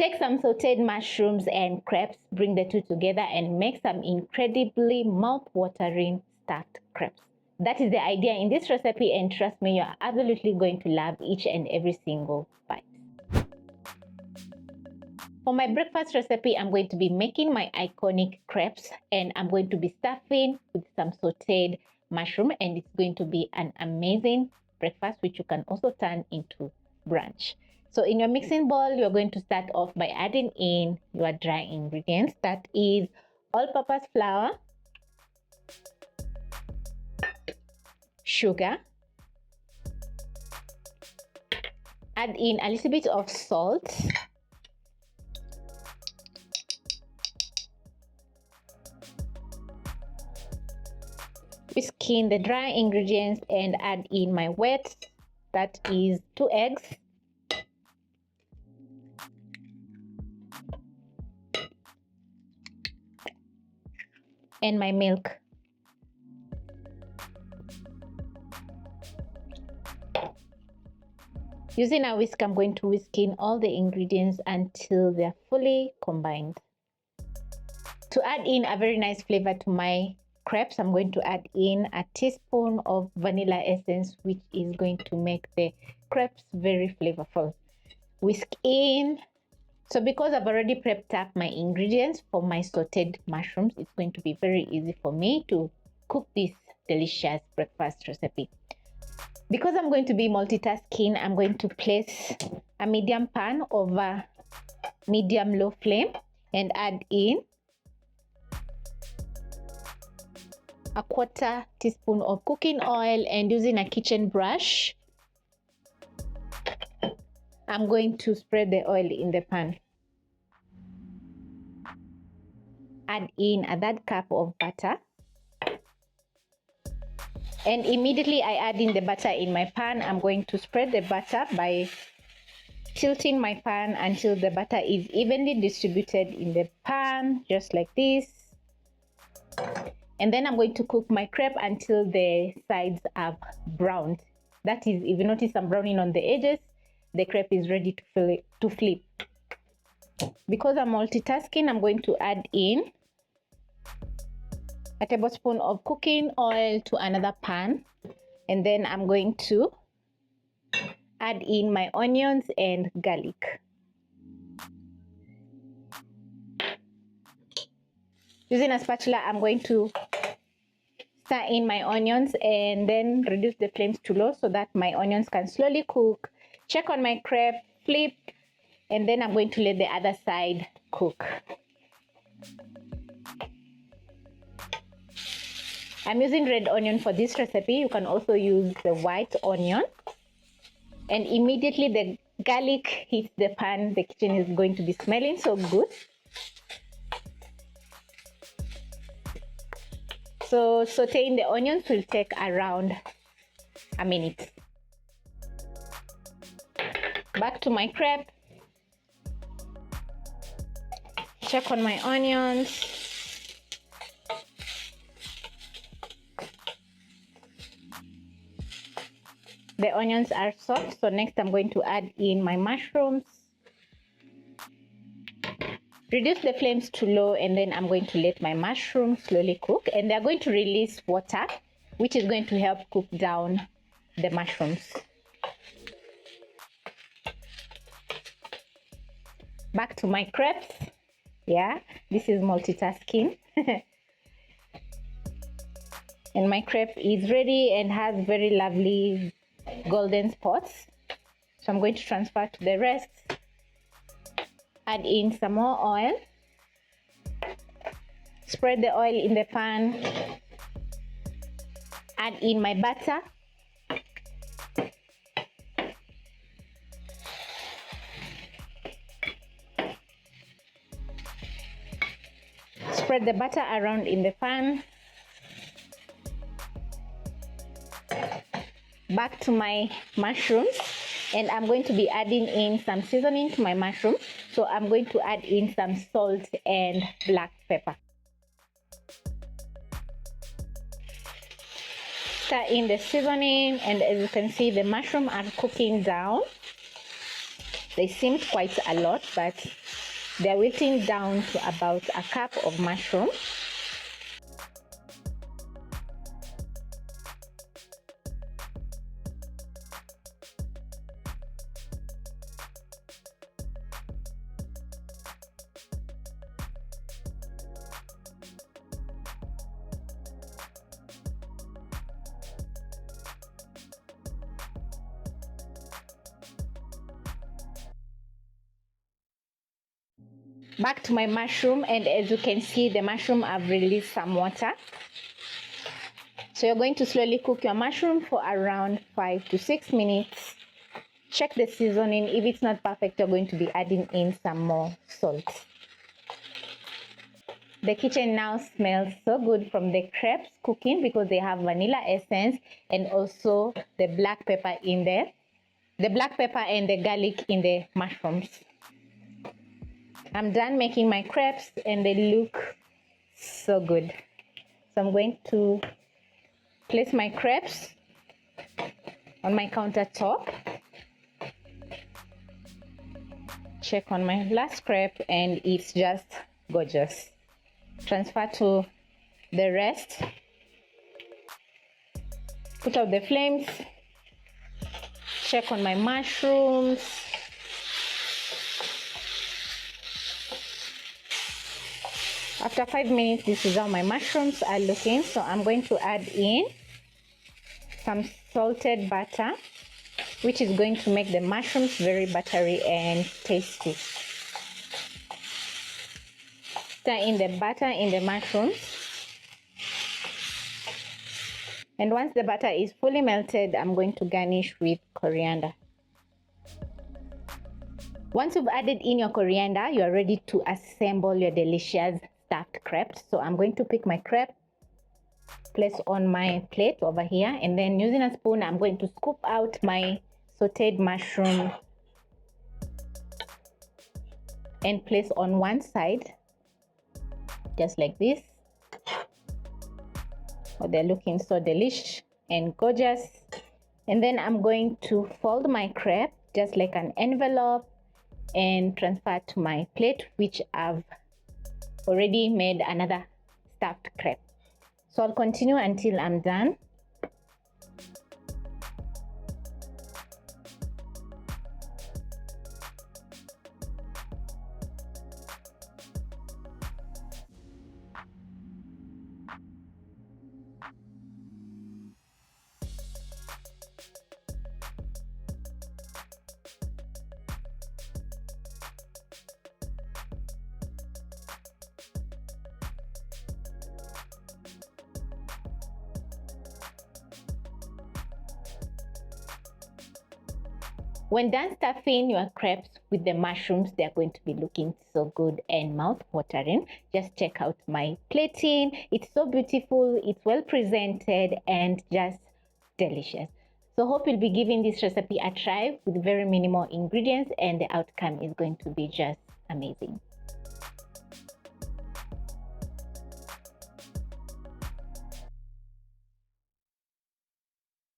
Take some sauteed mushrooms and crepes, bring the two together and make some incredibly mouth-watering stuffed crepes. That is the idea in this recipe, and trust me, you are absolutely going to love each and every single bite. For my breakfast recipe, I'm going to be making my iconic crepes, and I'm going to be stuffing with some sauteed mushroom, and it's going to be an amazing breakfast which you can also turn into brunch. So in your mixing bowl, you're going to start off by adding in your dry ingredients. That is all-purpose flour, sugar, add in a little bit of salt, whisk in the dry ingredients and add in my wet, that is 2 eggs, and my milk. Using a whisk, I'm going to whisk in all the ingredients until they're fully combined. To add in a very nice flavor to my crepes, I'm going to add in a teaspoon of vanilla essence, which is going to make the crepes very flavorful. Whisk in. So because I've already prepped up my ingredients for my sauteed mushrooms, it's going to be very easy for me to cook this delicious breakfast recipe. Because I'm going to be multitasking, I'm going to place a medium pan over medium-low flame and add in a 1/4 teaspoon of cooking oil, and using a kitchen brush, I'm going to spread the oil in the pan. Add in a 1/3 cup of butter. And immediately I add in the butter in my pan, I'm going to spread the butter by tilting my pan until the butter is evenly distributed in the pan, just like this. And then I'm going to cook my crepe until the sides are browned. That is, if you notice I'm browning on the edges, the crepe is ready to flip. Because I'm multitasking, I'm going to add in a tablespoon of cooking oil to another pan, and then I'm going to add in my onions and garlic. Using a spatula, I'm going to stir in my onions and then reduce the flames to low so that my onions can slowly cook. Check on my crepe, flip, and then I'm going to let the other side cook. I'm using red onion for this recipe. You can also use the white onion. And immediately the garlic hits the pan, the kitchen is going to be smelling so good. So sauteing the onions will take around a minute. Back to my crepe. Check on my onions. The onions are soft, so next I'm going to add in my mushrooms. Reduce the flames to low, and then I'm going to let my mushrooms slowly cook, and they're going to release water, which is going to help cook down the mushrooms. Back to my crepes. Yeah, this is multitasking. And my crepe is ready and has very lovely golden spots. So I'm going to transfer to the rest. Add in some more oil. Spread the oil in the pan. Add in my butter. Spread the butter around in the pan. Back to my mushrooms, and I'm going to be adding in some seasoning to my mushroom. So I'm going to add in some salt and black pepper. Stir in the seasoning, and as you can see, the mushrooms are cooking down. They seemed quite a lot, but they're whittling down to about a cup of mushroom. Back to my mushroom, and as you can see, the mushroom have released some water. So you're going to slowly cook your mushroom for around 5 to 6 minutes. Check the seasoning. If it's not perfect, you're going to be adding in some more salt. The kitchen now smells so good from the crepes cooking because they have vanilla essence and also the black pepper in there. The black pepper and the garlic in the mushrooms. I'm done making my crepes and they look so good. So I'm going to place my crepes on my countertop. Check on my last crepe and it's just gorgeous. Transfer to the rest. Put out the flames. Check on my mushrooms. After 5 minutes, this is how my mushrooms are looking. So I'm going to add in some salted butter, which is going to make the mushrooms very buttery and tasty. Stir in the butter in the mushrooms. And once the butter is fully melted, I'm going to garnish with coriander. Once you've added in your coriander, you are ready to assemble your delicious stuffed crepes. So I'm going to pick my crepe, place on my plate over here, and then using a spoon, I'm going to scoop out my sauteed mushroom and place on one side, just like this. Oh, they're looking so delicious and gorgeous. And then I'm going to fold my crepe just like an envelope and transfer to my plate, which I've already made another stuffed crepe. So I'll continue until I'm done. When done stuffing your crepes with the mushrooms, they're going to be looking so good and mouth-watering. Just check out my plating. It's so beautiful, it's well presented, and just delicious. So hope you'll be giving this recipe a try with very minimal ingredients, and the outcome is going to be just amazing.